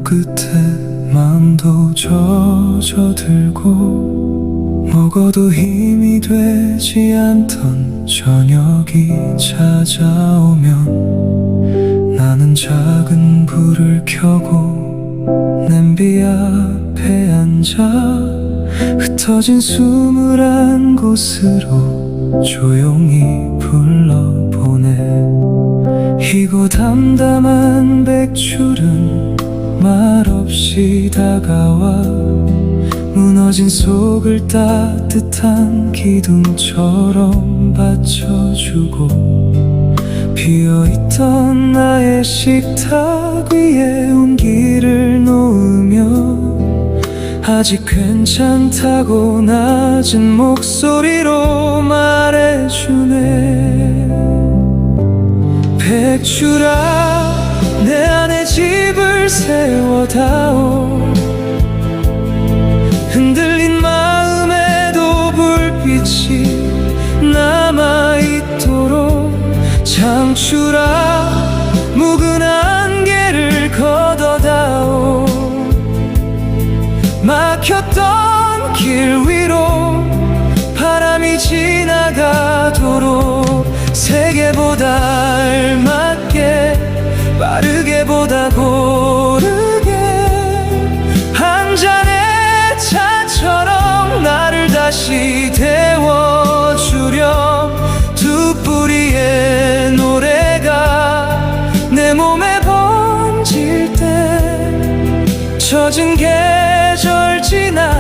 끝에 마음도 젖어들고 먹어도 힘이 되지 않던 저녁이 찾아오면 나는 작은 불을 켜고 냄비 앞에 앉아 흩어진 숨을 한 곳으로 조용히 불러보내. 희고 담담한 백출은 말없이 다가와 무너진 속을 따뜻한 기둥처럼 받쳐주고 비어있던 나의 식탁 위에 온기를 놓으며 아직 괜찮다고 낮은 목소리로 말해주네. 백출아, 내 안에 집을 세워다오. 흔들린 마음에도 불빛이 남아있도록 창출아, 묵은 안개를 걷어다오. 막혔던 길 위로 바람이 지나가도록 세계보다 알맞게 빠르게 보다 고르게 한 잔의 차처럼 나를 다시 데워주렴. 두 뿌리의 노래가 내 몸에 번질 때 젖은 계절 지나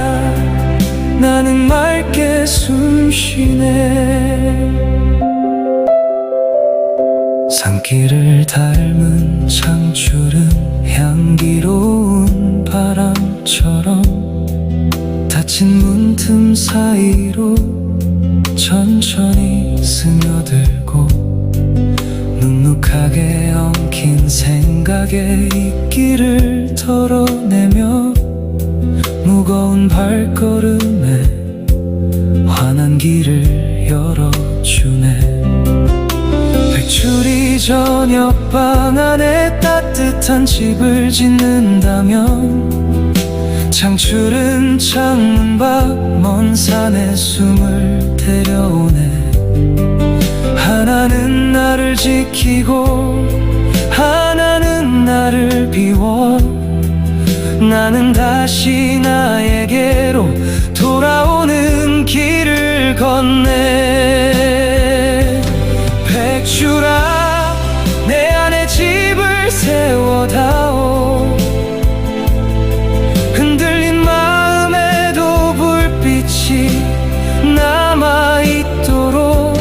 나는 맑게 숨쉬네. 산길을 닮은 창출은 향기로운 바람처럼 닫힌 문틈 사이로 천천히 스며들고 눅눅하게 엉킨 생각에 입기를 털어내며 무거운 발걸음에 환한 길을 열어주네. 백출이 저녁방 안에 따뜻한 집을 짓는다면 창출은 창문 밖 먼 산에 숨을 데려오네. 하나는 나를 지키고 하나는 나를 비워 나는 다시 나에게로 돌아오는 길을 건네. 백출아, 내 안에 집을 세워다오. 흔들린 마음에도 불빛이 남아있도록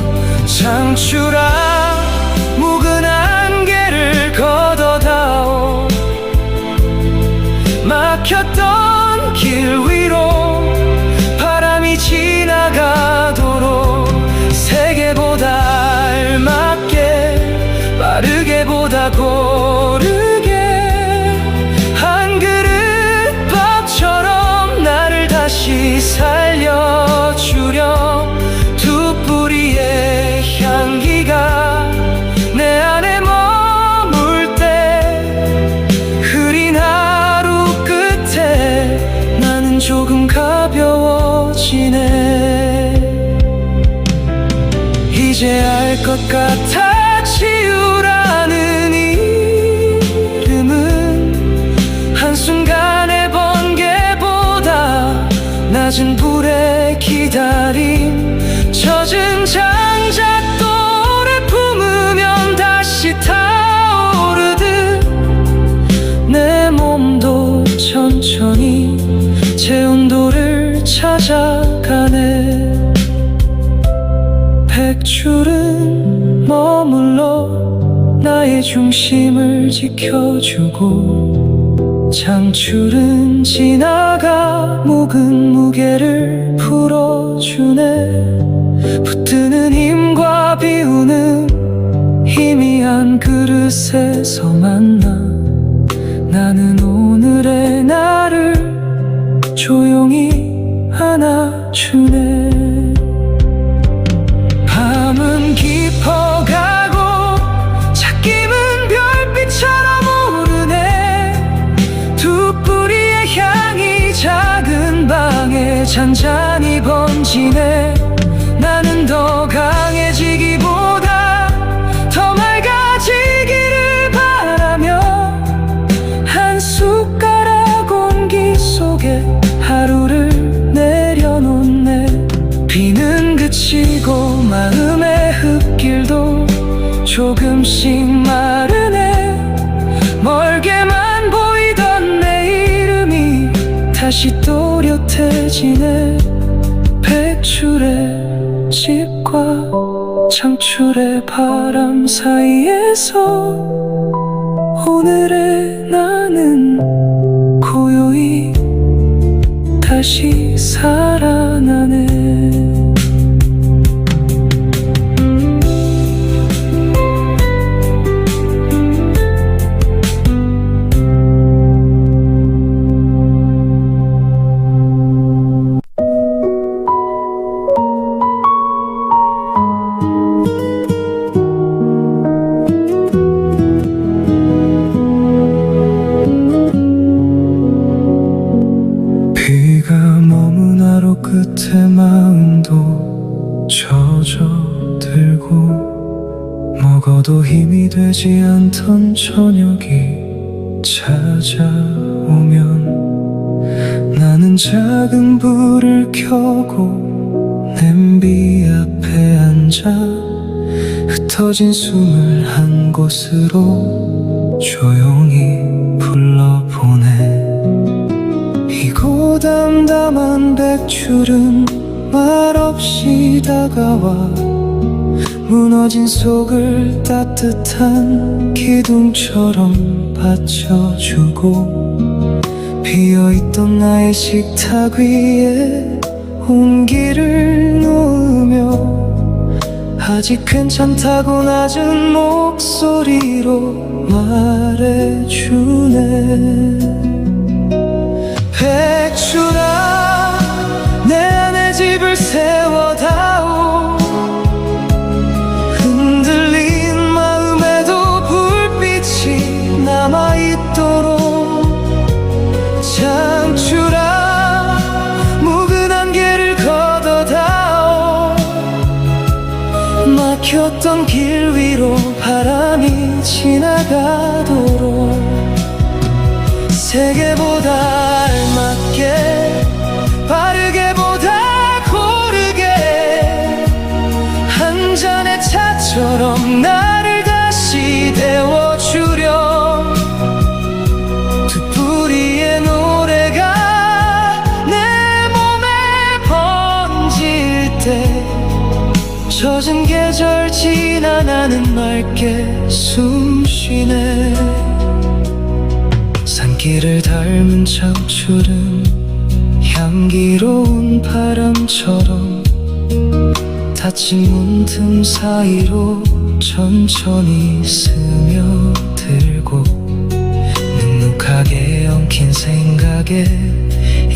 창출아, 묵은 안개를 걷어다오. 막혔던 길 위로 바람이 지나가도록 세계보다 알맞게 빠르게 보다 고르게 한 그릇 밥처럼 나를 다시 살려주렴. 두 뿌리의 향기가 내 안에 머물 때 흐린 하루 끝에 나는 조금 가벼워지네. 이제 알 것 같아. 치유라는 이름은 한순간의 번개보다 낮은 불의 기다림. 젖은 장작돌을 품으면 다시 타오르듯 내 몸도 천천히 제 온도를 찾아가네. 백출은 머물러 나의 중심을 지켜주고 창출은 지나가 묵은 무게를 풀어주네. 붙드는 힘과 비우는 희미한 그릇에서 만나 나는 오늘의 나를 조용히 안아주네. 밤은 깊어가고 찾김은 별빛처럼 오르네. 두 잔잔히 번지네. 나는 더 강해지기보다 더 맑아지기를 바라며 한 숟가락 온기 속에 하루를 내려놓네. 비는 그치고 마음의 흙길도 조금씩 마르네. 멀게만 보이던 내 이름이 다시 또렷해지네. 백출의 집과 창출의 바람 사이에서 오늘의 나는 고요히 다시 살아나네. 비가 머문 하루 끝에 마음도 젖어들고 먹어도 힘이 되지 않던 저녁이 찾아오면 나는 작은 불을 켜고 냄비 앞에 앉아 흩어진 숨을 한 곳으로 조용히 불러보내. 이고 담담한 백출은 말없이 다가와 무너진 속을 따뜻한 기둥처럼 받쳐주고 비어있던 나의 식탁 위에 온기를 놓으며 아직 괜찮다고 낮은 목소리로 말해주네. 백출아, 내 안에 집을 세워다오. 흔들린 마음에도 불빛이 남아있도록. 창출아, 묵은 안개를 걷어다오. 막혔던 길 위로 바람이 지나가도록. 세계보다 알맞게 빠르게 보다 고르게 한 잔의 차처럼 나를 다시 데워주려. 두 뿌리의 노래가 내 몸에 번질 때 젖은 계절 지나 나는 맑게 숨쉬네. 산길을 닮은 창출은 향기로운 바람처럼 닫힌 문틈 사이로 천천히 스며들고 눅눅하게 엉킨 생각에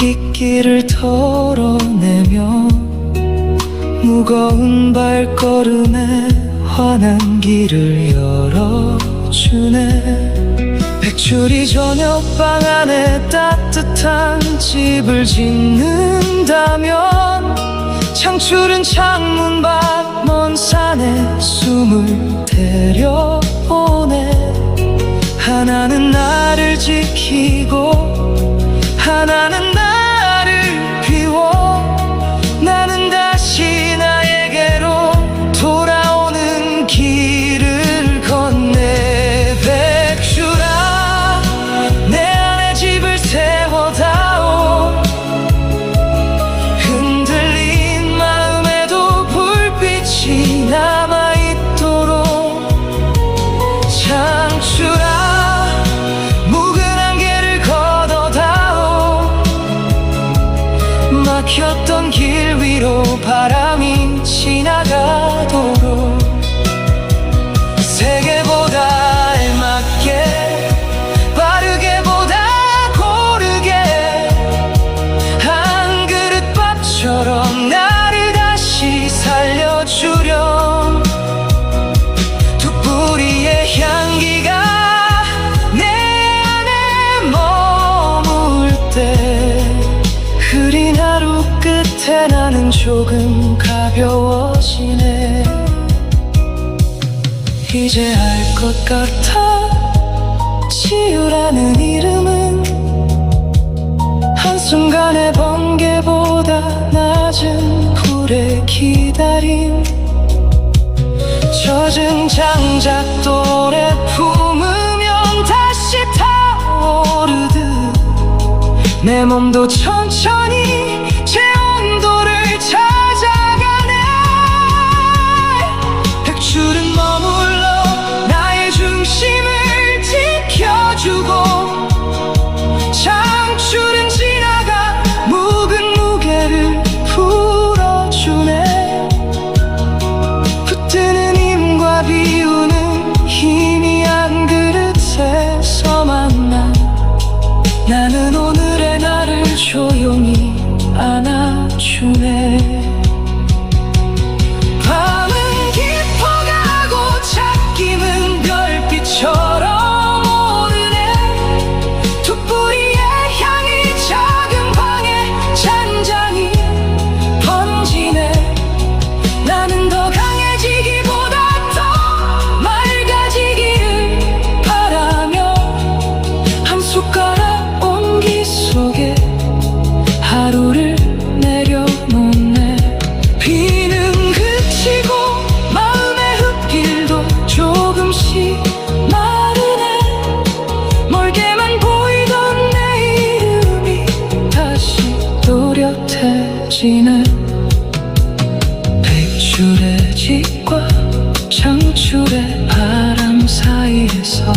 이끼를 털어내며 무거운 발걸음에 환한 길을 열어주네. 백출이 저녁방 안에 따뜻한 집을 짓는다면 창출은 창문 밖 먼 산에 숨을 데려오네. 하나는 나를 지키고 하나는 나를 비워 나는 다시 나에게로 돌아오는 길을 건네. 백출아, 내 안에 집을 세워다오. 흔들린 마음에도 불빛이 남아있도록. 창출아, 묵은 안개를 걷어다오. 조금 가벼워지네. 이제 알 것 같아. 치유라는 이름은 한순간의 번개보다 낮은 불의 기다림. 젖은 장작돌에 품으면 다시 타오르듯 내 몸도 천천히 제 온도를 찾아가네. 백출은 머물러 나의 중심을 지켜주고, 창출은 지나가 묵은 무게를 풀어주네. 붙드는 힘과 비우는 힘이 한 그릇에서 만나 나는 오늘의 나를 조용히 안아주네. 밤은 깊어가고 찾기는 별빛처럼 오르네. 툭불이의 향이 작은 방에 잔잔히 번지네. 나는 더 강해지기보다 더 맑아지기를 바라며 한 숟가락 온기 속에 하루를 내려놓네. 비는 그치고 마음의 흙길도 조금씩 마르네. 멀게만 보이던 내 이름이 다시 또렷해지네. 백줄의 집과 창출의 바람 사이에서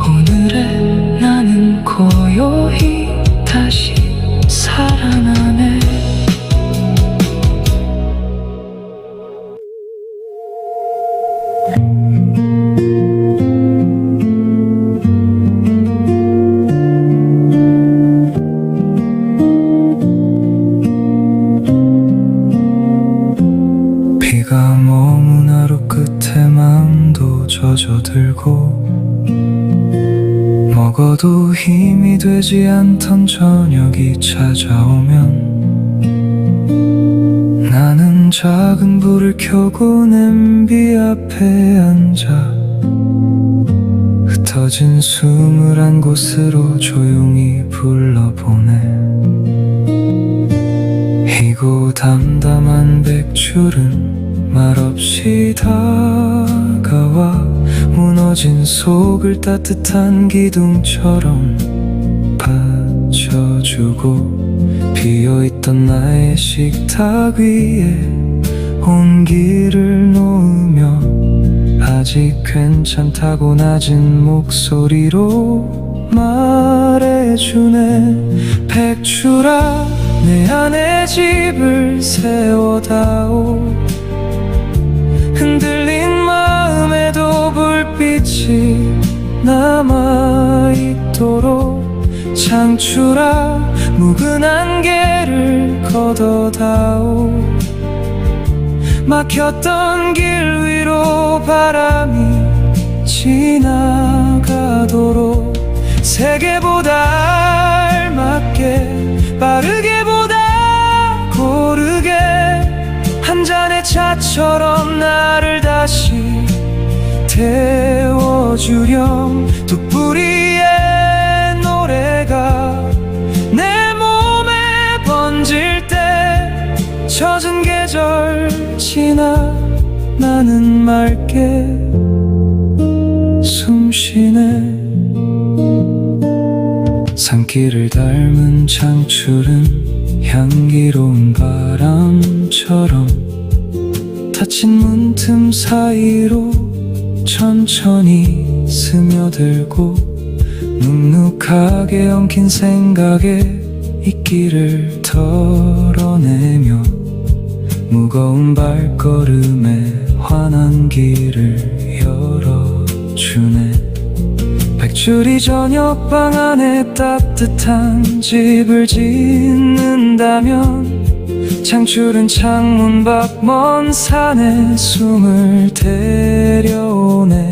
오늘의 나는 고요히 다시 살아나네. 비가 머문 하루 끝에 마음도 젖어들고, 먹어도 힘이 되지 않던 저녁이 찾아오면 나는 작은 불을 켜고 냄비 앞에 앉아 흩어진 숨을 한 곳으로 조용히 불러보내. 희고 담담한 백줄은 말없이 다가와 무너진 속을 따뜻한 기둥처럼 받쳐주고, 비어있던 나의 식탁 위에 온기를 놓으며 아직 괜찮다고 낮은 목소리로 말해주네. 백줄아, 내 안에 집을 세워다오. 흔들린 마음에도 불빛이 남아있도록. 창출아, 묵은 안개를 걷어다오. 막혔던 길 위로 바람이 지나가도록. 세계보다 알맞게 빠르게보다 고르게 한 잔의 차처럼 나를 다시 태워주렴. 뚝불이의 노래가 내 몸에 번질 때 젖은 계절 지나 나는 맑게 숨쉬네. 산길을 닮은 창출은 향기로운 바람처럼 닫힌 문틈 사이로 천천히 스며들고, 눅눅하게 엉킨 생각에 있기를 덜어내며 무거운 발걸음에 환한 길을 열어주네. 백줄이 저녁방 안에 따뜻한 집을 짓는다면 창출은 창문 밖 먼 산에 숨을 데려오네.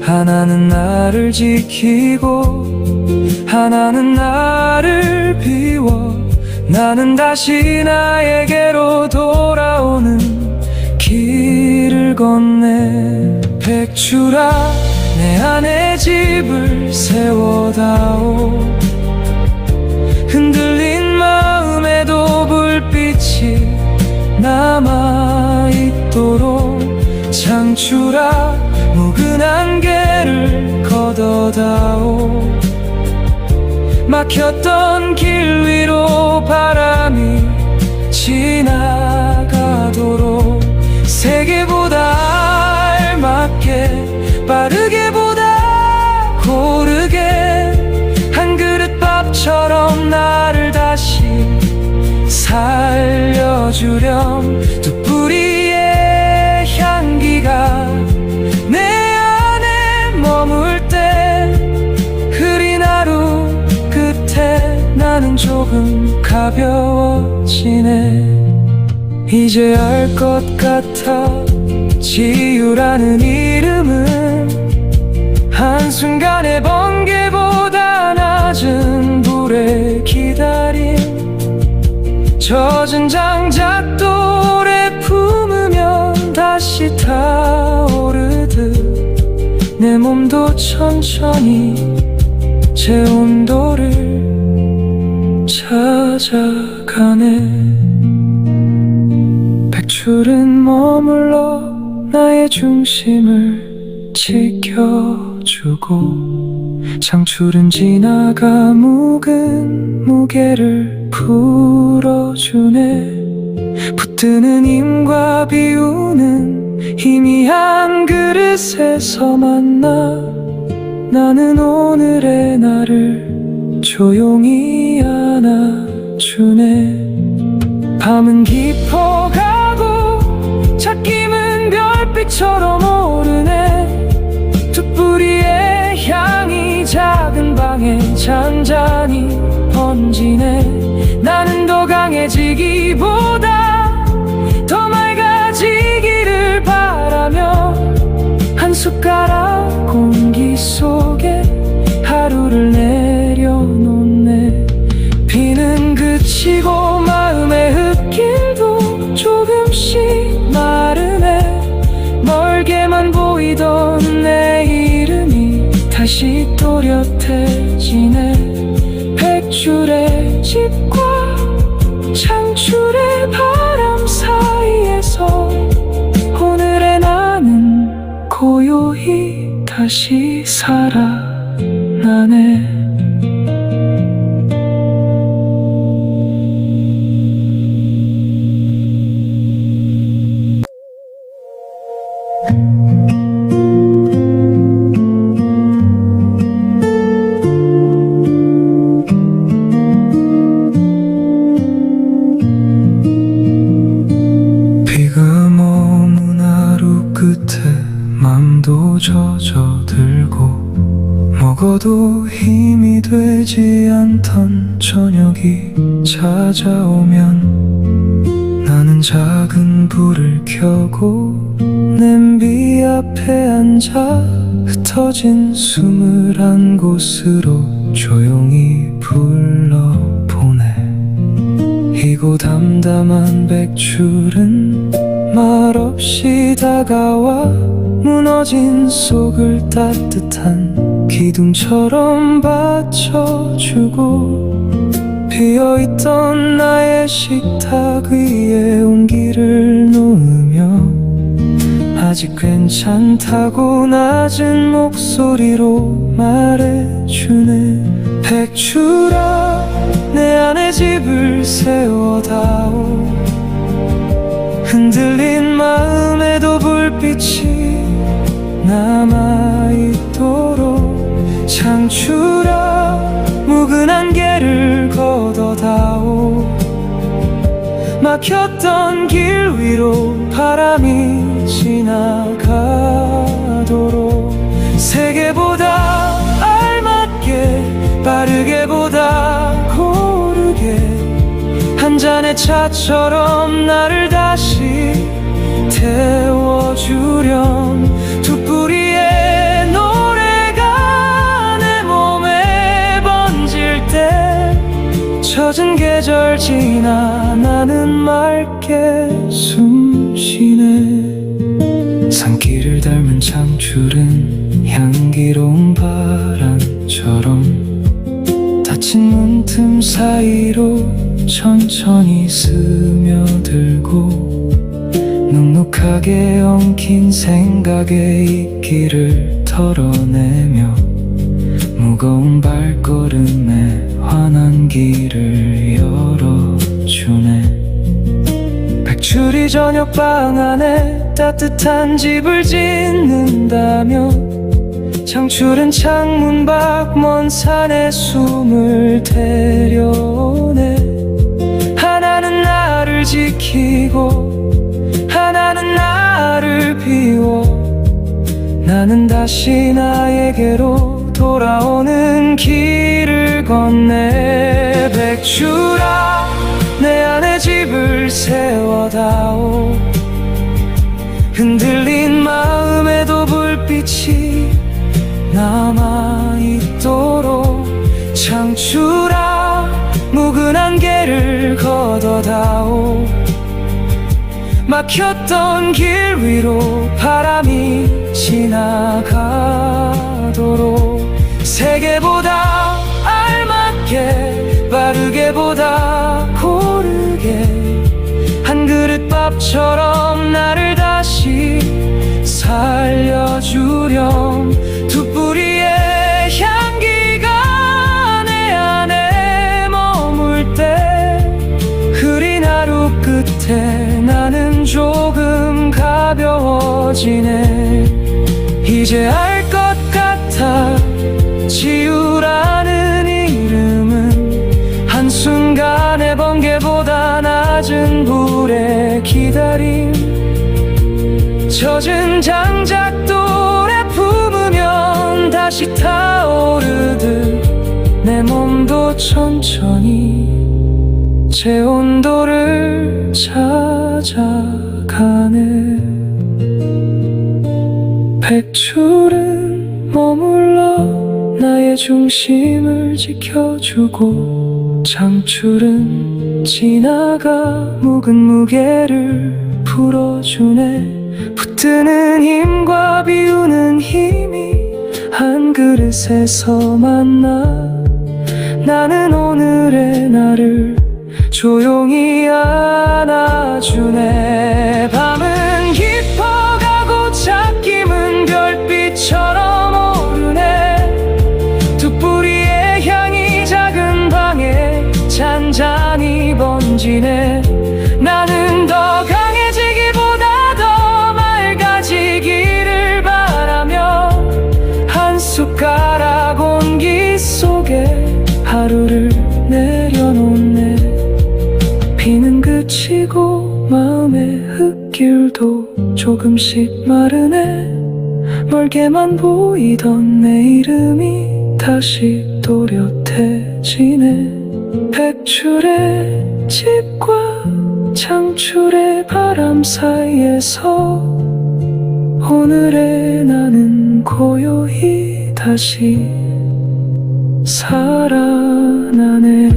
하나는 나를 지키고 하나는 나를 비워 나는 다시 나에게로 돌아오는 길을 건네. 백추라 내 안에 집을 세워다오. 흔들린 마음에도 불빛이 남아있도록 창출아 묵은 안개를 걷어다오. 막혔던 길 위로 바람이 지나가도록 세계보다 알맞게 빠르게보다 고르게 한 그릇 밥처럼 나를 다시 살려주렴. 두 뿌리의 향기가 내 안에 머물 때 흐린 하루 끝에 나는 조금 가벼워지네. 이제 알 것 같아. 지유라는 이름은 한순간의 번개보다 낮은 불의 기다림. 젖은 장작도 오래 품으면 다시 타오르듯 내 몸도 천천히 제 온도를 찾아가네. 백출은 머물러 나의 중심을 지켜주고 창출은 지나가 묵은 무게를 풀어주네. 붙드는 힘과 비우는 희미한 그릇에서 만나 나는 오늘의 나를 조용히 안아주네. 밤은 깊어가고 찾김은 별빛처럼 오르네. 두 뿌리의 향이 작은 방에 잔잔히 번지네. 나는 더 강해지기보다 더 맑아지기를 바라며 한 숟가락 공기 속에 하루를 내려놓네. 비는 그치고 마음의 흙길도 조금씩 마르네. 멀게만 보이던 내 이름이 다시 또렷해지네. 백줄의 집과 창출의 바람 사이에서 오늘의 나는 고요히 다시 살아나네. 맘도 젖어들고 먹어도 힘이 되지 않던 저녁이 찾아오면 나는 작은 불을 켜고 냄비 앞에 앉아 흩어진 숨을 한 곳으로 조용히 불러보내. 희고 담담한 백출은 말없이 다가와 무너진 속을 따뜻한 기둥처럼 받쳐주고 비어있던 나의 식탁 위에 온기를 놓으며 아직 괜찮다고 낮은 목소리로 말해주네. 백출아 내 안에 집을 세워다오. 흔들린 마음에도 불빛이 남아있도록 창출아 묵은 안개를 걷어다오. 막혔던 길 위로 바람이 지나가도록 세계보다 알맞게 빠르게보다 고르게 한 잔의 차처럼 나를 다시 태워주렴. 두 뿌리의 노래가 내 몸에 번질 때 젖은 계절 지나 나는 맑게 숨쉬네. 산길을 닮은 창출은 향기로운 바람처럼 닫힌 문틈 사이로 천천히 스며들고 눅눅하게 엉킨 생각의 입기를 털어내며 무거운 발걸음에 환한 길을 열어주네. 백출이 저녁방 안에 따뜻한 집을 짓는다면 창출은 창문 밖 먼 산에 숨을 데려오네. 하나는 나를 지키고 하나는 나를 비워 나는 다시 나에게로 돌아오는 길을 건네. 백출아 내 안에 집을 세워다오. 흔들린 마음에도 불빛이 남아있도록 창출아 묵은 안개를 걷어다오. 막혔던 길 위로 바람이 지나가도록 세계보다 알맞게 빠르게 보다 고르게 한 그릇 밥처럼 나를 다시 살려주렴. 두 뿌리의 향기가 내 안에 머물 때 흐린 하루 끝에 나는 조금 가벼워지네. 이제 알 것 같아 지우라는 이름은 한순간의 번개보다 낮은 불의 기다림. 젖은 장작돌에 품으면 다시 타오르듯 내 몸도 천천히 제 온도를 찾아가네. 백출은 머물러 나의 중심을 지켜주고 창출은 지나가 묵은 무게를 풀어주네. 붙드는 힘과 비우는 힘이 한 그릇에서 만나 나는 오늘의 나를 조용히 안아주네. 밤은 깊어가고 찻김은 별빛처럼 오르네. 두 뿌리의 향이 작은 방에 잔잔히 번지네. 나는 더 강해지기보다 더 맑아지기를 바라며 한 숟가락 온기 속에 하루를 내려놓네. 비는 그치고 마음의 흙길도 조금씩 마르네. 멀게만 보이던 내 이름이 다시 또렷해지네. 백출의 집과 창출의 바람 사이에서 오늘의 나는 고요히 다시 살아나네.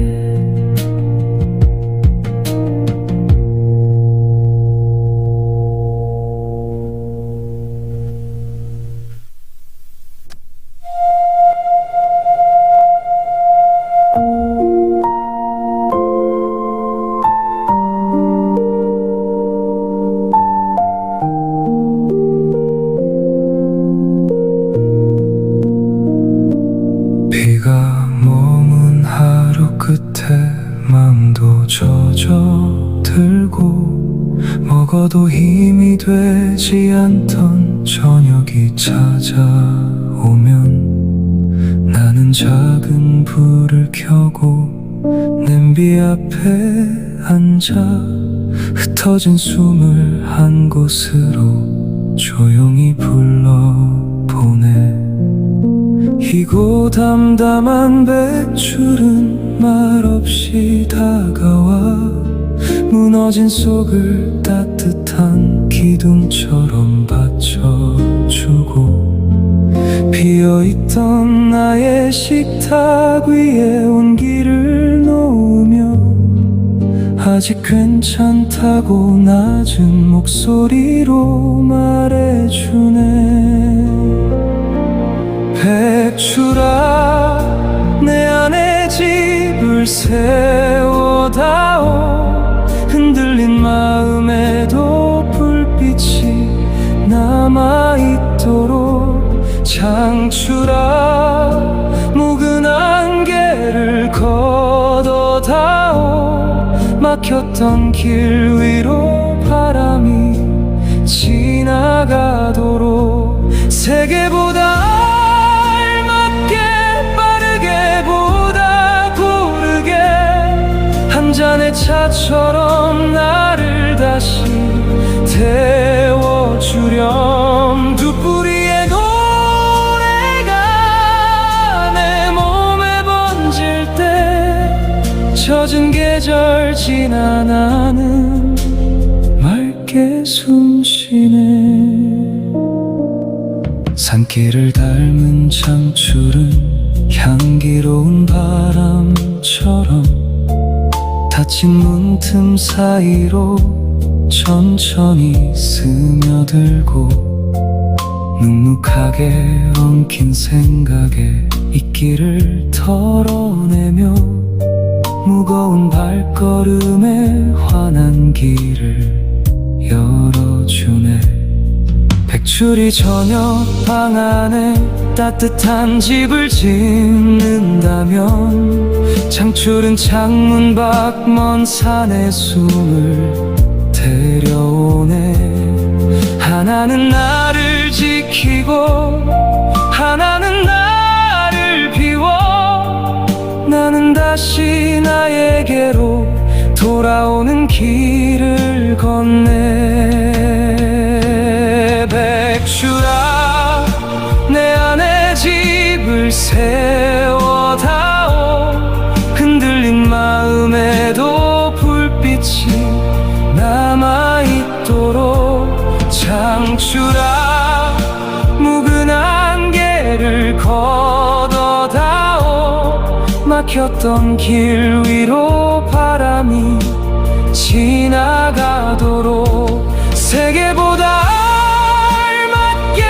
비가 머문 하루 끝에 마음도 젖어들고 먹어도 힘이 되지 않던 저녁이 찾아오면 나는 작은 불을 켜고 냄비 앞에 앉아 흩어진 숨을 한 곳으로 조용히 불러보내. 희고 담담한 백출은 말없이 다가와 무너진 속을 따뜻한 기둥처럼 받쳐주고 비어있던 나의 식탁 위에 온기를 놓으며 아직 괜찮다고 낮은 목소리로 말해주네. 백출아, 내 안에 집을 세워다오. 흔들린 마음에도 불빛이 남아있도록. 창출아, 묵은 안개를 걷어다오. 막혔던 길 위로 바람이 지나가도록. 세계보다 알맞게 빠르게 보다 고르게 한 잔의 차처럼 나를 다시 태워주렴. 두 뿌리의 노래가 내 몸에 번질 때 젖은 계절 지나 나는 맑게 숨쉬네. 산길을 닮은 창출은 향기로운 바람처럼 닫힌 문틈 사이로 천천히 스며들고. 눅눅하게 엉킨 생각에 있기를 털어내며 무거운 발걸음에 환한 길을 열어주네. 백출이 저녁 방 안에 따뜻한 집을 짓는다면 창출은 창문 밖 먼 산에 숨을 데려오네. 하나는 나를 지키고 하나는 나를 비워. 나는 다시 나에게로 돌아오는 길을 걷네. 백출아, 내 안에 집을 세워다오. 흔들린 마음에도 불빛이 남아있도록. 창출아, 묵은 안개를 걷어다오. 막혔던 길 위로 바람이 지나가도록. 세계보다 알맞게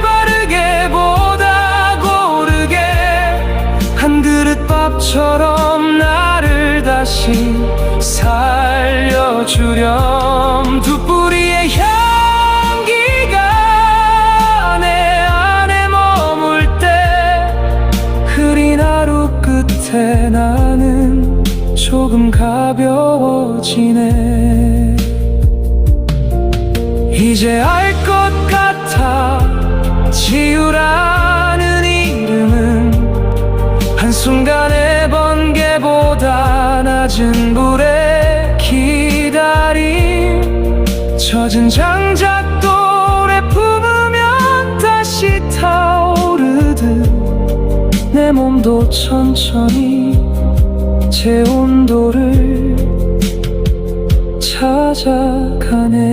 빠르게 보다 고르게 한 그릇 밥처럼 나를 다시 살려주렴. 두 뿌리의 향기가 내 안에 머물 때 흐린 하루 끝에 나는 조금 가벼워지네. 이제 알 것 같아. 지우라는 이름은 한순간의 번개보다 낮은 불의 기다림. 젖은 장작돌에 품으면 다시 타오르듯 내 몸도 천천히 제 온도를 찾아가네.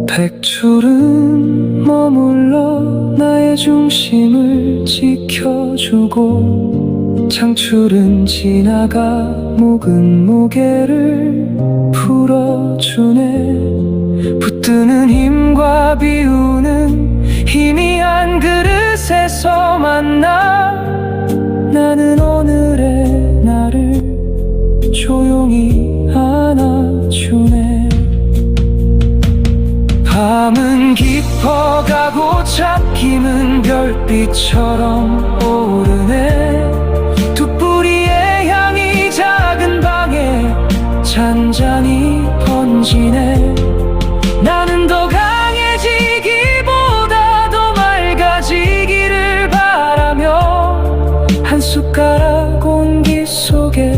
백출은 머물러 나의 중심을 지켜주고 창출은 지나가 묵은 무게를 풀어주네. 붙드는 힘과 비우는 힘이 한 그릇에서 만나 나는 오늘의 나를 조용히 안아주네. 밤은 깊어가고 잡힘은 별빛처럼 오르네. 두 뿌리의 향이 작은 방에 잔잔히 번지네. 나는 더 강해지기보다 더 맑아지기를 바라며 한 숟가락 온기 속에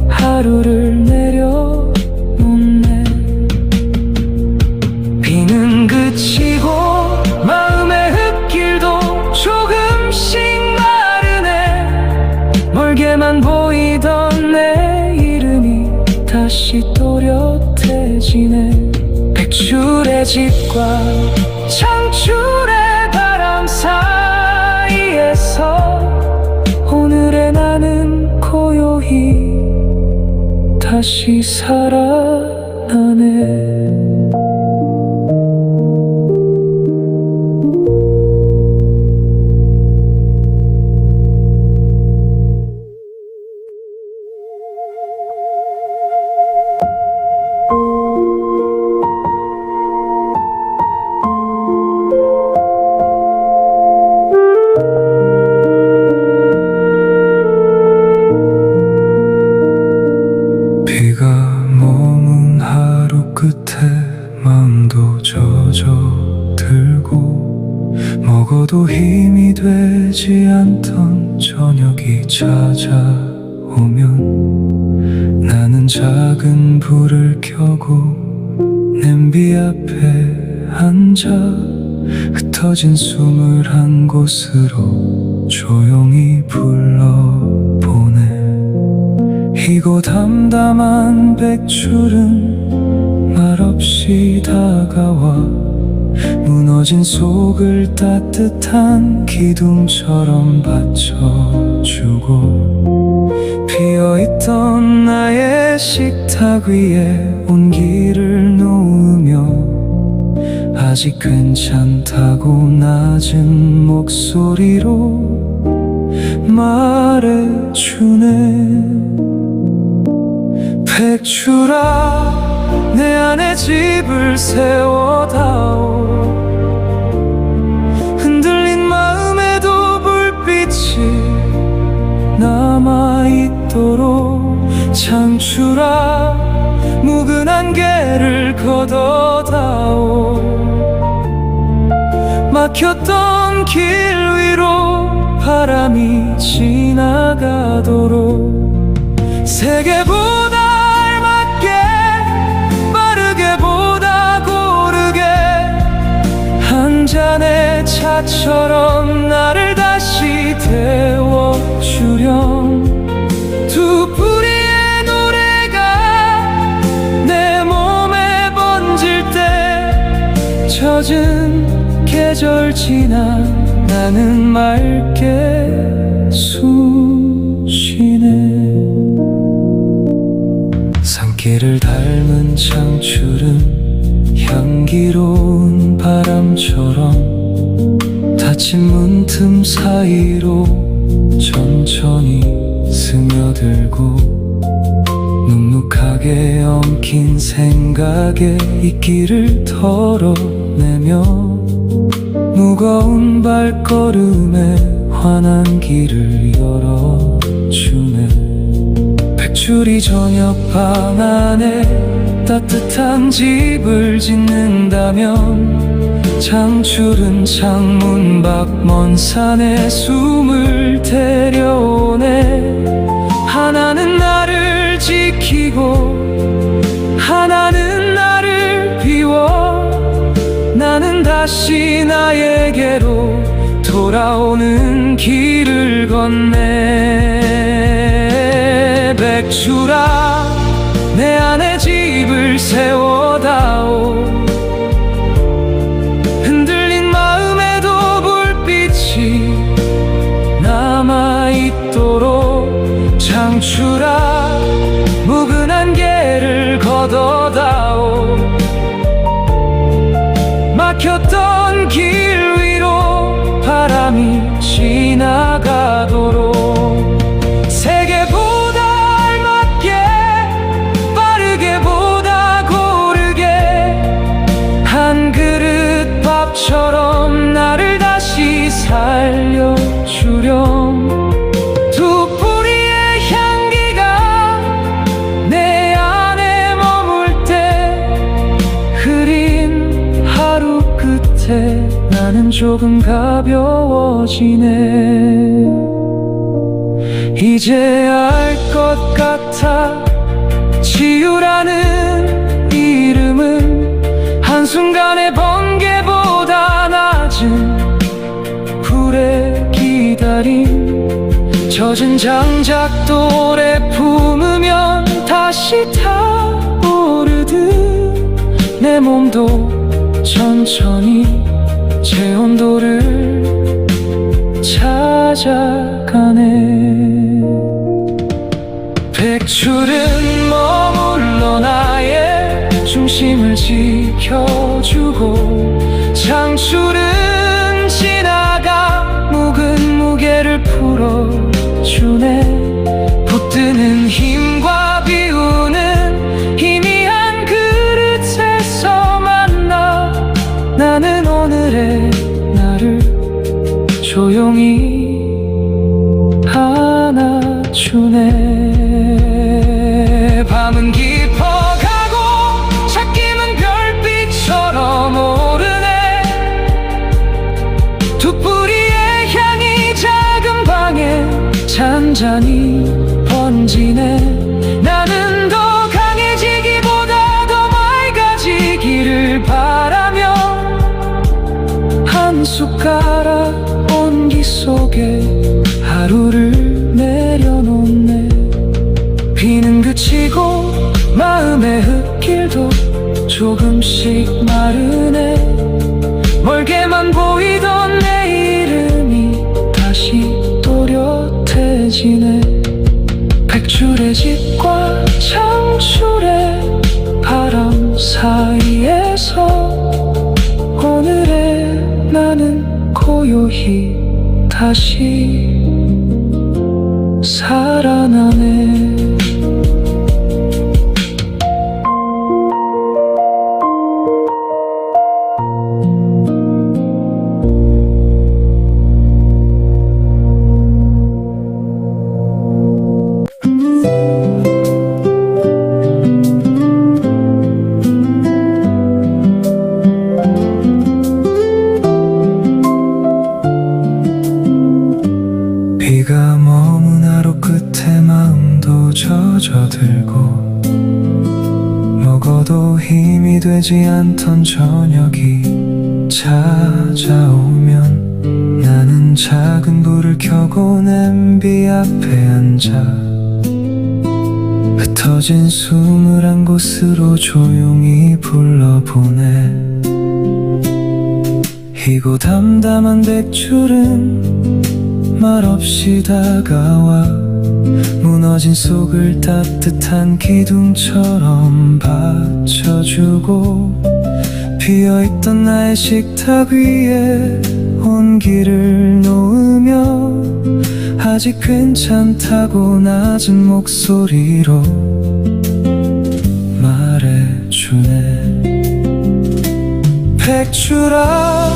하루를 내려놓네. 비는 그치고 마음의 흙길도 조금씩 마르네. 멀게만 보이던 내 이름이 다시 또렷해지네. 백출의 집과 창출의 바람 사이에서 오늘의 나는 고요히 다시 살아나네. 비가 머문 하루 끝에 마음도 젖어들고 먹어도 힘이 되지 않던 저녁이 찾아오면 나는 작은 불을 켜고 냄비 앞에 앉아 흩어진 숨을 한 곳으로 조용히 불러보내. 희고 담담한 백출은 말없이 다가와 무너진 속을 따뜻한 기둥처럼 받쳐주고 비어있던 나의 식탁 위에 온기를 놓으며 아직 괜찮다고 낮은 목소리로 말해주네. 백출아, 내 안에 집을 세워다오. 흔들린 마음에도 불빛이 남아있도록 창출아, 묵은 안개를 걷어다오. 막혔던 길 위로 바람이 지나가도록 세계보다 알맞게 빠르게 보다 고르게 한 잔의 차처럼 나를 다시 태워주렴. 두 뿌리의 노래가 내 몸에 번질 때 젖은 계절 지나 나는 맑게 숨쉬네. 산길을 닮은 창출은 향기로운 바람처럼 닫힌 문틈 사이로 천천히 스며들고 눅눅하게 엉킨 생각에 이끼를 털어내며 무거운 발걸음에 환한 길을 열어주네. 백출이 저녁방 안에 따뜻한 집을 짓는다면 창출은 창문 밖 먼 산에 숨을 데려오네. 하나는 나를 지키고 하나는 나를 비워 나는 다시 나에게로 돌아오는 길을 건네. 백출아, 내 안에 집을 세워다오. 흔들린 마음에도 불빛이 남아있도록 창출아, 묵은 안개를 걷어다오. 막혔던 길 위로 바람이 지나가도록 세계보다 알맞게 빠르게 보다 고르게 한 그릇 밥처럼 나를 다시 살려주렴. 두 뿌리의 향기가 내 안에 머물 때 흐린 하루 끝에 나는 조금 가벼워지네. 이제 알 것 같아. 치유라는 이름은 한순간의 번개보다 낮은 불의 기다림. 젖은 장작돌에 품으면 다시 타오르듯 내 몸도 천천히 제 온도를 찾아가네. 백출은 말해주네. 밤은 깊어가고 찾기만 별빛처럼 오르네. 두 뿌리의 향이 작은 방에 잔잔히 번지네. 나는 더 강해지기보다 더 맑아지기를 바라며 한 숟가락 온기 속에 하루를 내려놓네. 비는 그치고 마음의 흙길도 조금씩 마르네. 멀게만 보이던 내 이름이 다시 또렷해지네. 백줄의 집과 창출의 바람 사이에서 오늘의 나는 고요히 다시 살아나네. 비가 머문 하루 끝에 마음도 젖어들고 먹어도 힘이 되지 않던 저녁이 찾아오면 나는 작은 불을 켜고 냄비 앞에 앉아 흩어진 숨을 한 곳으로 조용히 불러보내. 희고 담담한 백줄은 말없이 다가와 무너진 속을 따뜻한 기둥처럼 받쳐주고 비어있던 나의 식탁 위에 온기를 놓으며 아직 괜찮다고 낮은 목소리로 말해주네. 백줄아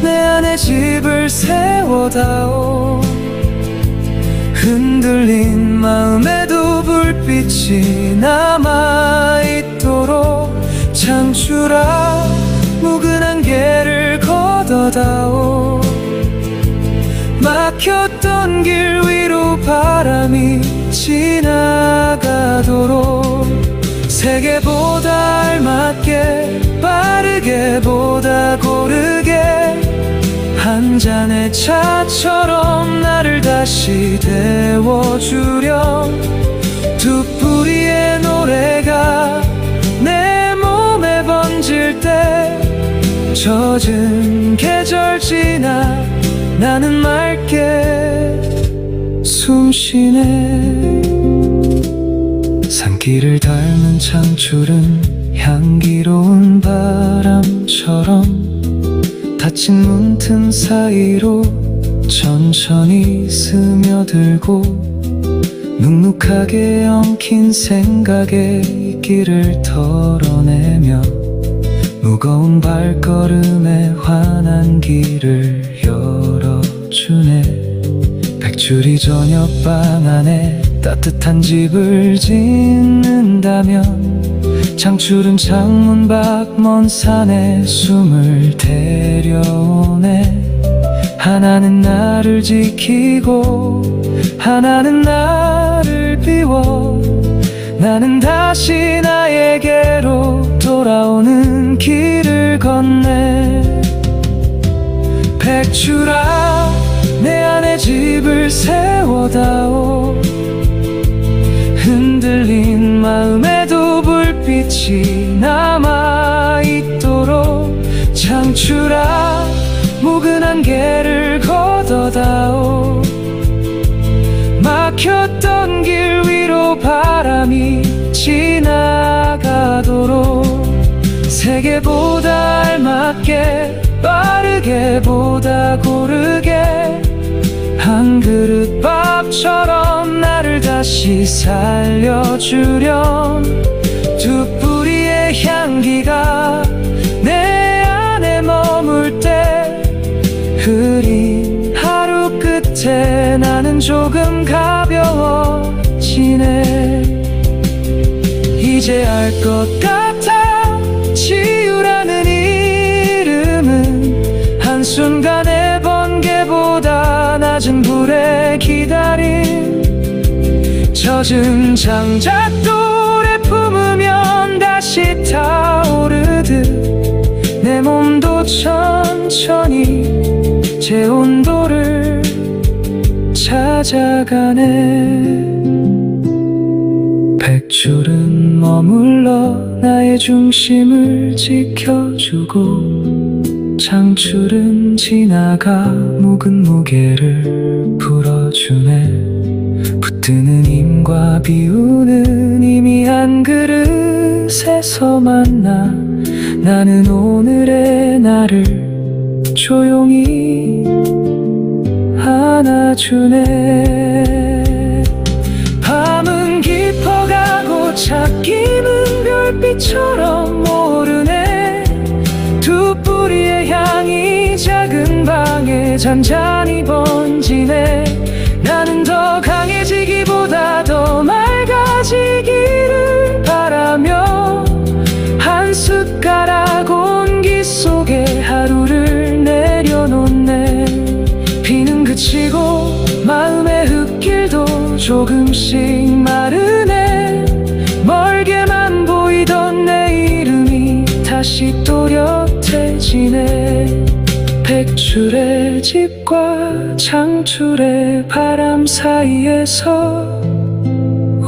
내 안에 집을 세워다오. 흔들린 마음에도 불빛이 남아있도록 창출아 묵은 안개를 걷어다오. 막혔던 길 위로 바람이 지나가도록 세계보다 알맞게 빠르게 보다 고르게 한 잔의 차처럼 나를 다시 데워주렴. 두 뿌리의 노래가 내 몸에 번질 때 젖은 계절 지나 나는 맑게 숨쉬네. 산길을 닮은 창출은 향기로운 바람처럼 닫힌 문틈 사이로 천천히 스며들고 눅눅하게 엉킨 생각의 길을 털어내며 무거운 발걸음에 환한 길을 열어주네. 백줄이 저녁방 안에 따뜻한 집을 짓는다면 창출은 창문 밖 먼 산에 숨을 데려오네. 하나는 나를 지키고 하나는 나를 비워 나는 다시 나에게로 돌아오는 길을 걷네. 백줄아 내 안에 집을 세워다오. 흔들린 마음에도 불빛이 남아있도록 창출아 묵은 안개를 걷어다오. 막혔던 길 위로 바람이 지나가도록 세계보다 알맞게 빠르게 보다 고르게 한 그릇 밥처럼 나를 다시 살려주렴. 두 뿌리의 향기가 내 안에 머물 때 흐린 하루 끝에 나는 조금 가벼워 지내. 이제 알 것 같아. 치유라는 이름은 한순간의 번개보다 낮은 불의 기다림. 젖은 장작돌에 품으면 다시 타오르듯 내 몸도 천천히 제 온도를 찾아가네. 백줄은 머물러 나의 중심을 지켜주고, 창출은 지나가 묵은 무게를 풀어주네. 붙드는 힘과 비우는 힘이 한 그릇에서 만나 나는 오늘의 나를 조용히 안아주네. 밤은 깊어가고 찾기는 별빛처럼 오르네. 두 뿌리의 향이 작은 방에 잔잔히 번지네. 나는 더 강해지기보다 더 맑아지기를 바라며 한 숟가락 온기 속에 하루를 내려놓네. 비는 그치고 마음의 흙길도 조금씩 마르네. 멀게만 보이던 내 이름이 다시 또렷해지네. 백줄의 집과 창출의 바람 사이에서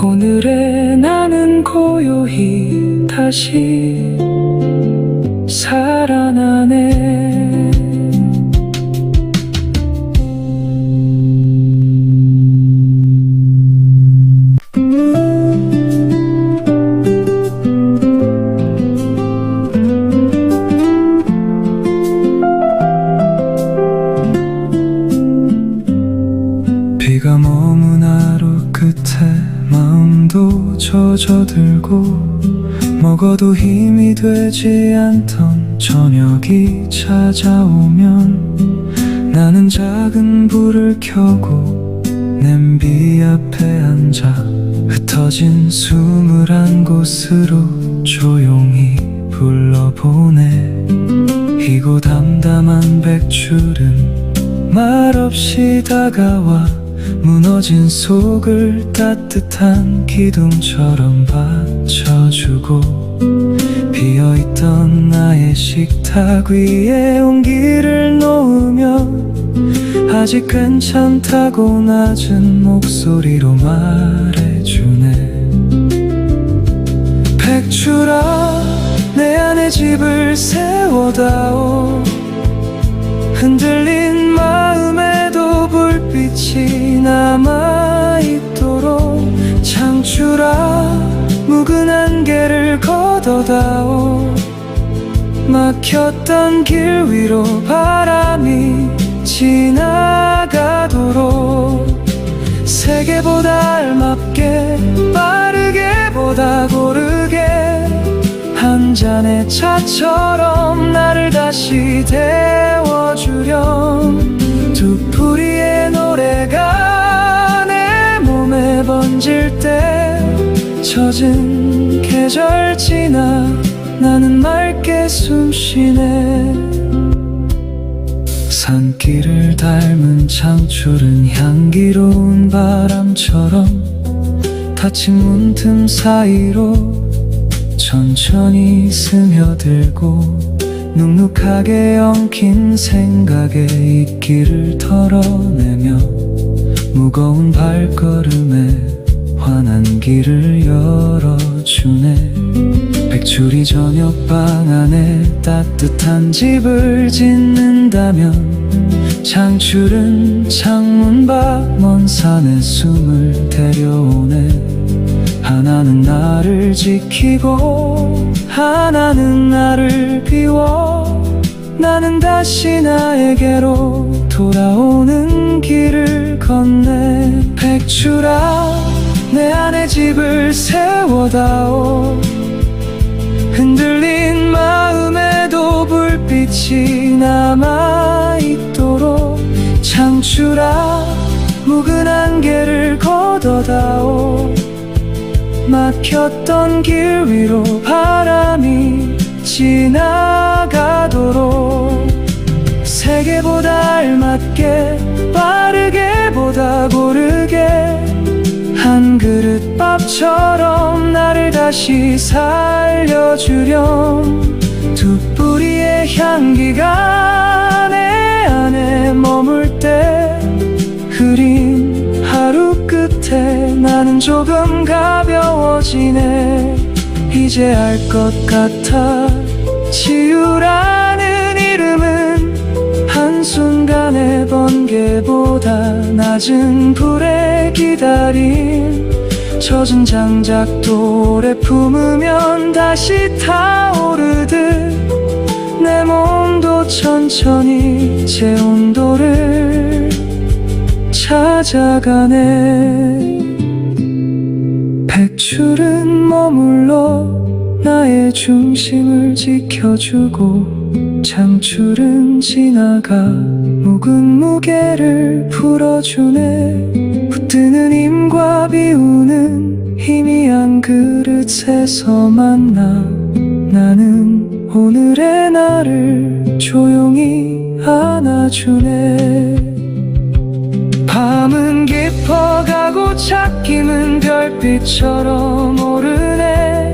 오늘의 나는 고요히 다시 살아나네. 비가 머문 하루 끝에 마음도 젖어들고, 먹어도 힘이 되지 않던 저녁이 찾아오면 나는 작은 불을 켜고 냄비 앞에 앉아 흩어진 숨을 한 곳으로 조용히 불러보내. 희고 담담한 백줄은 말없이 다가와 무너진 속을 따뜻한 기둥처럼 받쳐주고, 비어있던 나의 식탁 위에 온기를 놓으면 아직 괜찮다고 낮은 목소리로 말해주네. 백줄아, 내 안에 집을 세워다오. 흔들린 마음에도 불빛이 남아있도록. 창출아, 묵은 안개를 걷어다오. 막혔던 길 위로 바람이 지나가도록. 세계보다 알맞게 빠르게 보다 고르게 한 잔의 차처럼 나를 다시 데워주렴. 두 뿌리의 노래가 내 몸에 번질 때 젖은 계절 지나 나는 맑게 숨쉬네. 산길을 닮은 창출은 향기로운 바람처럼 닫힌 문틈 사이로 천천히 스며들고, 눅눅하게 엉킨 생각에 입기를 털어내며 무거운 발걸음에 환한 길을 열어주네. 백줄이 저녁방 안에 따뜻한 집을 짓는다면 창출은 창문 밖 먼 산에 숨을 데려오네. 하나는 나를 지키고 하나는 나를 비워 나는 다시 나에게로 돌아오는 길을 건네. 백줄아, 내 안에 집을 세워다오. 흔들린 마음에도 불빛이 남아있도록. 창출아, 묵은 안개를 걷어다오. 막혔던 길 위로 바람이 지나가도록 세계보다 알맞게 빠르게 보다 고르게 한 그릇 밥처럼 나를 다시 살려주렴. 두 뿌리의 향기가 내 안에 머물 때 흐린 하루 끝에 나는 조금 가벼워지네. 이제 알 것 같아. 치유라는 이름은 한순간의 번개보다 낮은 불에 기다린 젖은 장작도 오래 품으면 다시 타오르듯 내 몸도 천천히 제 온도를 찾아가네. 백출은 머물러 나의 중심을 지켜주고 창출은 지나가 묵은 무게를 풀어주네. 붙드는 힘과 비우는 희미한 그릇에서 만나 나는 오늘의 나를 조용히 안아주네. 밤은 깊어가고 찾김은 별빛처럼 오르네.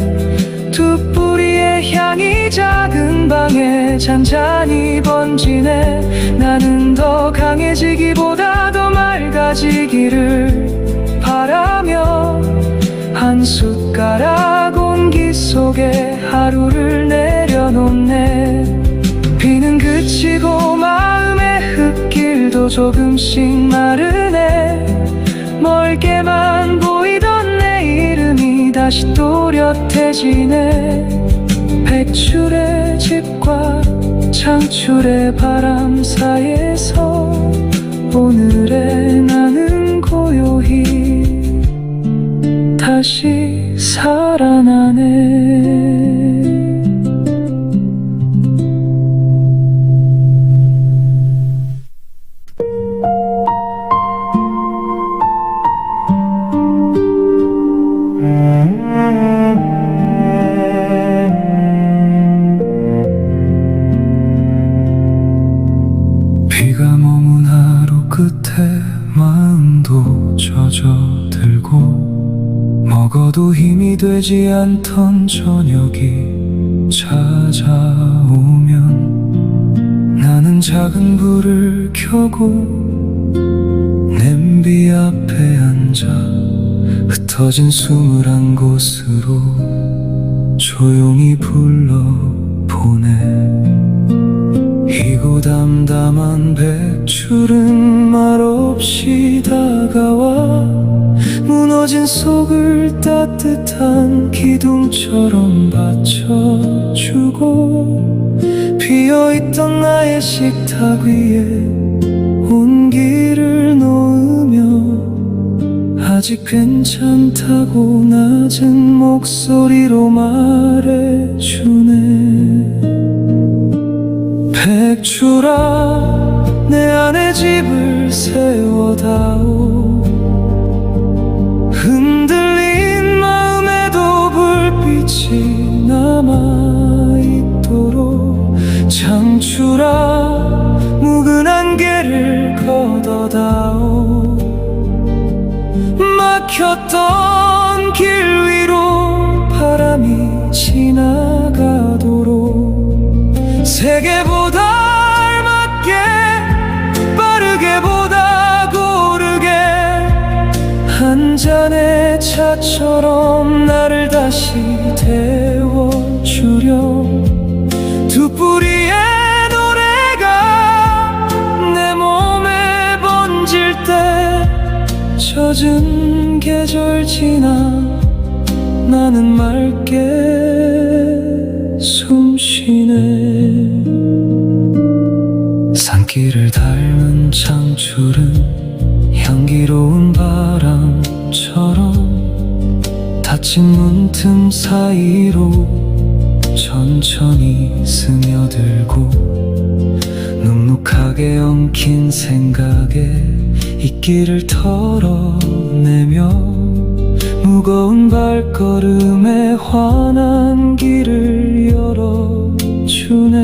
두 뿌리의 향이 작은 방에 잔잔히 번지네. 나는 더 강해지기보다 더 맑아지기를 바라며 한 숟가락 온기 속에 하루를 내려놓네. 비는 그치고 마음의 흙길도 조금씩 마르네. 멀게만 보이던 내 이름이 다시 또렷해지네. 백출의 집과 창출의 바람 사이에서 오늘의 나는 고요히 다시 살아나네. 비가 머문 하루 끝에 마음도 젖어들고 먹어도 힘이 되지 않던 저녁이 찾아오면 나는 작은 불을 켜고 냄비 앞에 앉아 흩어진 숨을 한 곳으로 조용히 불러보내. 희고 담담한 백출은 말없이 다가와 무너진 속을 따뜻한 기둥처럼 받쳐주고 비어있던 나의 식탁 위에 온기를 놓으며 아직 괜찮다고 낮은 목소리로 말해주네. 백출아, 내 안에 집을 세워다오. 흔들린 마음에도 불빛이 남아있도록. 창출아, 묵은 안개를 걷어다오. 막혔던 길 위로 바람이 지나가도록 세계보다 알맞게 빠르게 보다 고르게 한 잔의 차처럼 나를 다시 데워주렴. 두 뿌리의 노래가 내 몸에 번질 때 젖은 계절 지나 나는 맑게 숨쉬네. 산길을 닮은 창출은 향기로운 바람처럼 닫힌 문틈 사이로 천천히 스며들고 눅눅하게 엉킨 생각에 이끼를 털어내며 무거운 무거운 발걸음에 환한 길을 열어주네.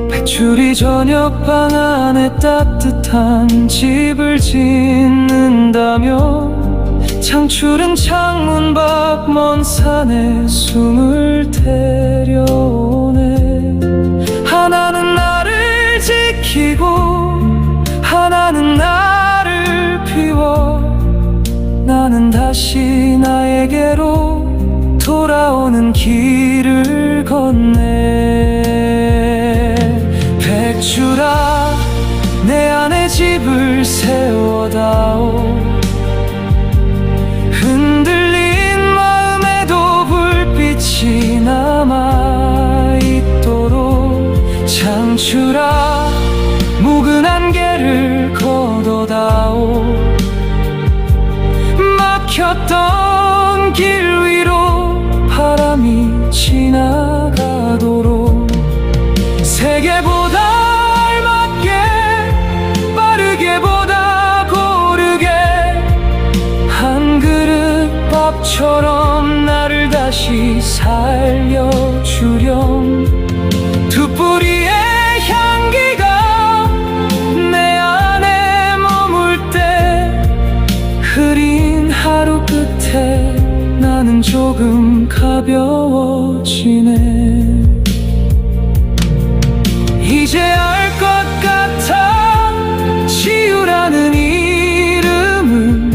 백출이 저녁방 안에 따뜻한 집을 짓는다며 창출은 창문 밖 먼 산에 숨을 데려오네. 하나는 나를 지키고 하나는 나를 비워 나는 다시 나에게로 돌아오는 길을 걷네. 백출아 내 안에 집을 세워다오. 흔들린 마음에도 불빛이 남아있도록 창출아 묵은 안개를 걷어다오. 막혔던 길 위로 바람이 지나가도록 세계보다 알맞게 빠르게 보다 고르게 한 그릇 밥처럼 나를 다시 살려주렴. 두 뿌리의 향기가 내 안에 머물 때 흐린 하루 끝에 나는 조금 가벼워지네. 이제 알 것 같아 치유라는 이름은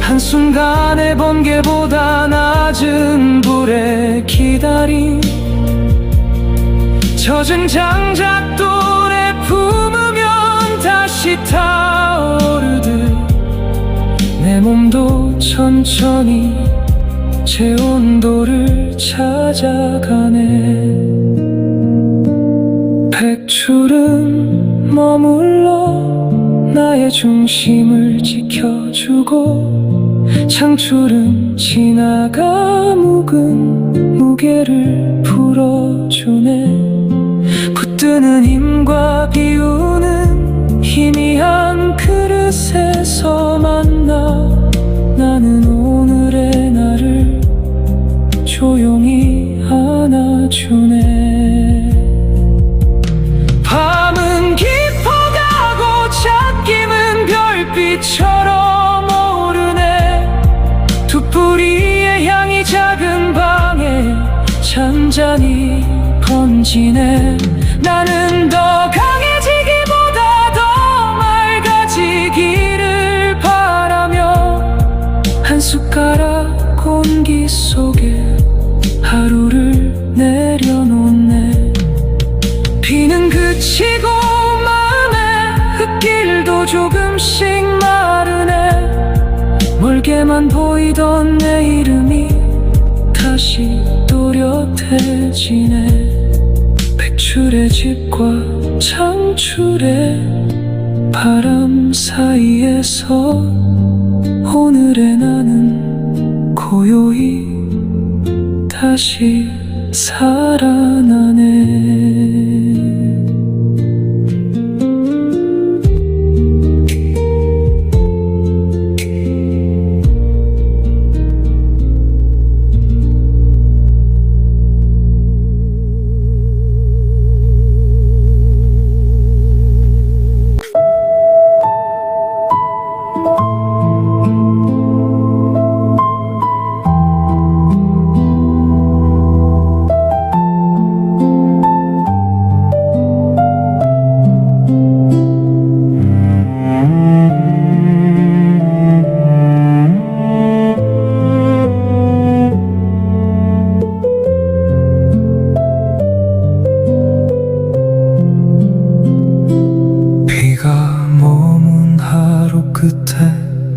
한순간의 번개보다 낮은 불에 기다린 젖은 장작돌에 품으면 다시 타오르듯 내 몸도 천천히 제 온도를 찾아가네. 백출은 머물러 나의 중심을 지켜주고 창출은 지나가 묵은 무게를 풀어주네. 붙드는 힘과 비우는 희미한 그릇에서 만나 나는 오늘의 나를 조용히 안아주네. 밤은 깊어가고 찻김은 별빛처럼 오르네. 두 뿌리의 향이 작은 방에 잔잔히 번지네. 나는 더 강해지기보다 더 맑아지기를 바라며 한 숟가락 공기 속에 하루를 내려놓네. 비는 그치고 마음의 흙길도 조금씩 마르네. 멀게만 보이던 내 이름이 다시 또렷해지네. 백출의 집과 창출의 바람 사이에서 오늘의 나는 고요히 다시 살아나네.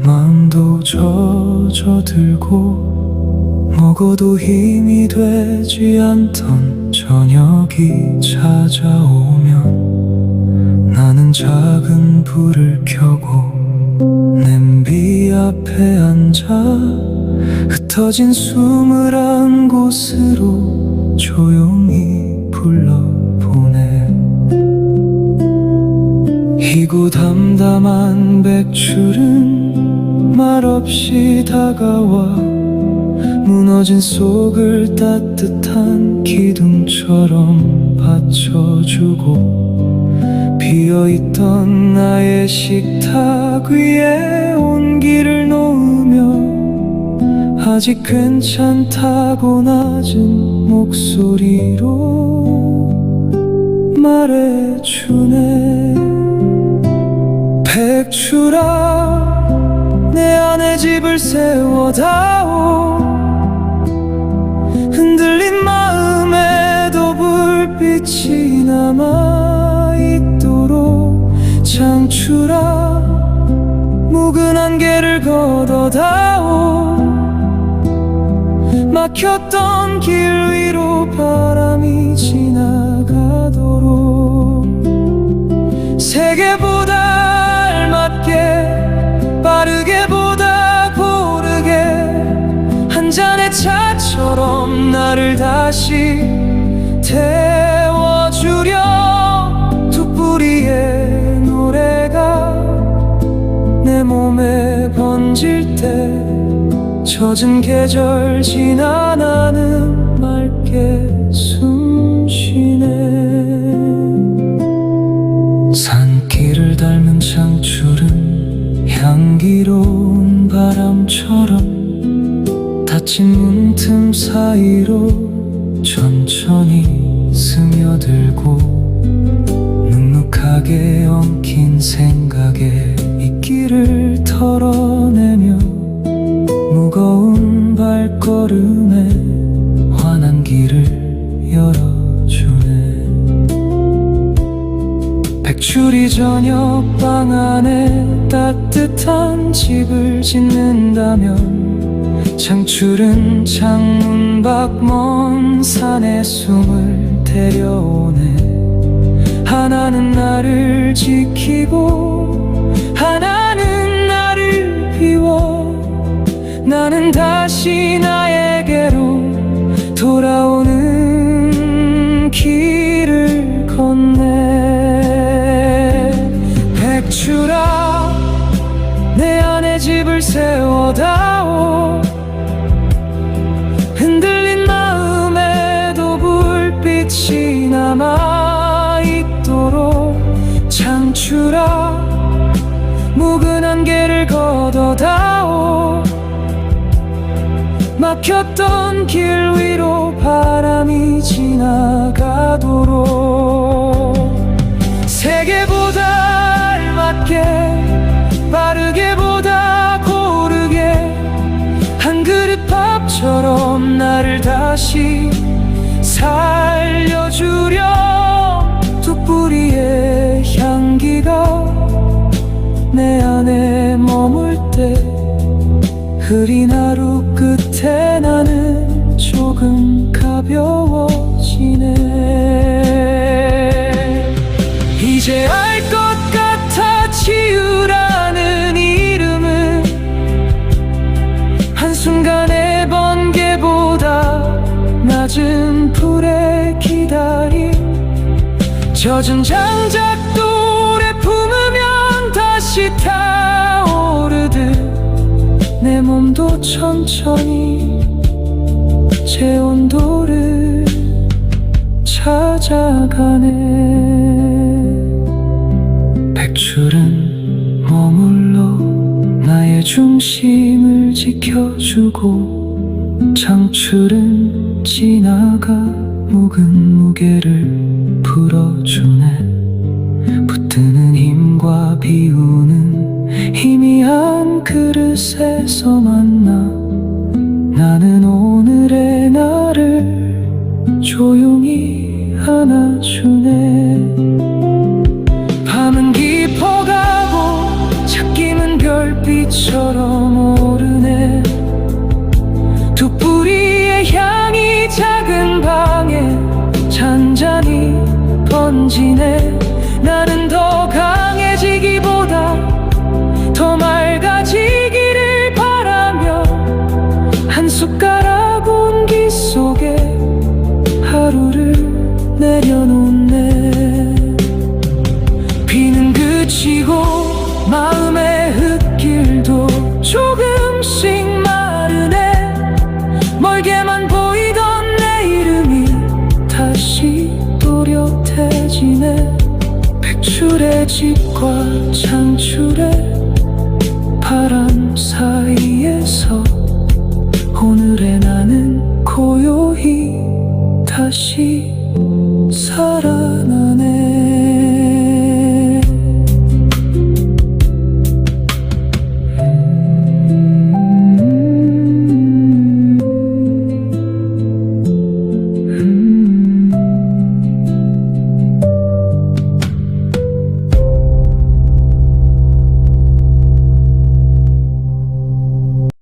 마음도 젖어들고 먹어도 힘이 되지 않던 저녁이 찾아오면 나는 작은 불을 켜고 냄비 앞에 앉아 흩어진 숨을 한 곳으로 조용히 불러보내. 희고 담담한 백출은 말없이 다가와 무너진 속을 따뜻한 기둥처럼 받쳐주고 비어있던 나의 식탁 위에 온기를 놓으며 아직 괜찮다고 낮은 목소리로 말해주네. 백추라 내 안에 집을 세워다오. 흔들린 마음에도 불빛이 남아있도록 창추라 묵은 안개를 걷어다오. 막혔던 길 위로 바람이 지나가도록 세계보다 알맞게 빠르게 보다 고르게 한 잔의 차처럼 나를 다시 태워주려. 두 뿌리의 노래가 내 몸에 번질 때 젖은 계절 지나 나는 맑게 숨쉬네. 산길을 닮은 창출은 향기로운 바람처럼 닫힌 문틈 사이로 천천히 스며들고 눅눅하게 엉킨 생각에 이끼를 털어내며 무거운 발걸음에 환한 길을 열어주네. 백추리 저녁방 안에 따뜻한 집을 짓는다면 창출은 창문 밖 먼 산에 숨을 데려오네. 하나는 나를 지키고 하나는 나를 비워 나는 다시 나에게로 돌아오는 길을 걷네. 백추라 내 안에 집을 세워다오. 흔들린 마음에도 불빛이 남아있도록 창추라 묵은 안개를 걷어다오. 막혔던 길 위로 바람이 지나가도록 세계보다 알맞게 빠르게 보다 고르게 한 그릇 밥처럼 나를 다시 살려주려. 두 뿌리의 향기가 내 안에 머물 때 흐린 하루 끝에 나는 조금 가벼워지네. 이제 알 것 같아 치유라는 이름은 한순간의 번개보다 낮은 불에 기다림. 젖은 장작돌에 품으면 다시 타오르듯 내 몸도 천천히 제 온도를 찾아가네. 백출은 머물러 나의 중심을 지켜주고 창출은 지나가 묵은 무게를 풀어주네. 붙드는 힘과 비우는 희미한 그릇에서 만나 나는 오늘의 나를 조용히 안아주네. 밤은 깊어가고 찾기는 별빛처럼 오르네. 두 뿌리의 향이 작은 방에 잔잔히 번지네. 나는 더 강해지기보다 더 맑아지기를 바라며 한 숟가락 온기 속에 하루를 내려놓네. 비는 그치고 마음의 흙길도 조금 그들의 집과 창출의 바람 사이에서 오늘의 나는 고요히 다시 살아